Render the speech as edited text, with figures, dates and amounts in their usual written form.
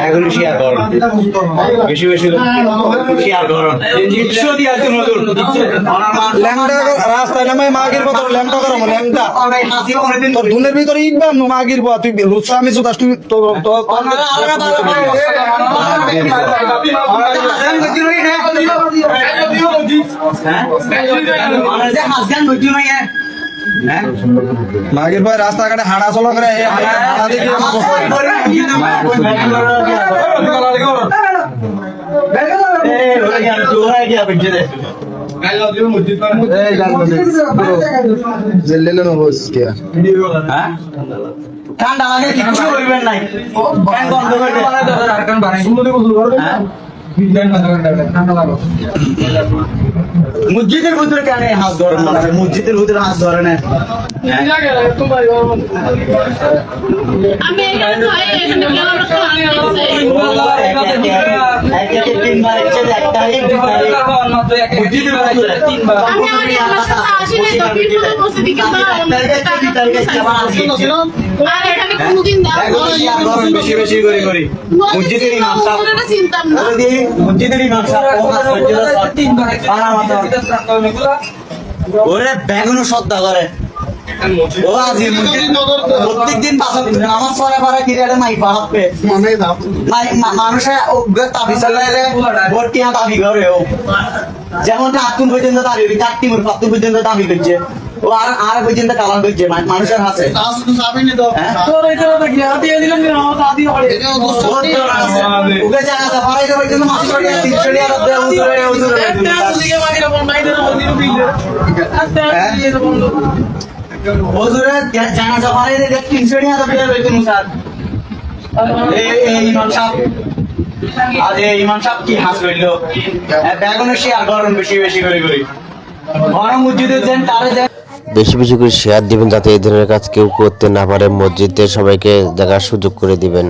এগুলো শেয়ার করুন, বেশি বেশি শেয়ার করুন। ল্যাংটা রাস্তায় নামে মাগির পথ ল্যাংটা করো ল্যাংটা তোর দুনের ভিতরে ইকবাম মাগির পথ তুই লুচ্ছা আমি সুদাস তুই মাগির পর রাস্তাঘাটে হাঁটা চলা করে ঠান্ডা লাগে কিছু করবেন নাই বন্ধ করে মসজিদের ভিতরে কেন হাত ধরেন না? মসজিদের ভিতরে হাত ধরে না। বেশি বেশি করে করি মসজিদের ইমাম ওরে বেগুনও শ্রদ্ধা করে প্রত্যেকদিন নামাজ পড়া পড়া কিরারে মাই পাহাপে মানুষের দাবি চালাইলে ভর্তি দাবি করে ও যেমন আত্ম পর্যন্ত দাবি চারটি মুখ আত্ম পর্যন্ত দাবি করছে ও আর পর্যন্ত কালাম করছে মানুষের হাতে ওকে জানাতে পারাই পর্যন্ত হুজুরে জানাজা পারে 300 টাকা দিয়ে বেতন স্যার এই ইমাম সাহেব আজ এই ইমাম সাহেব কি হাস হইলো বেগুনের শেয়ার গরম বেশি বেশি করে গরম মসজিদে দেন তারে দেন বেশি বেশি করে শেয়ার দিবেন যাতে এই ধরনের কাজ কেউ করতে না পারে। মসজিদের সবাইকে দেখার সুযোগ করে দিবেন।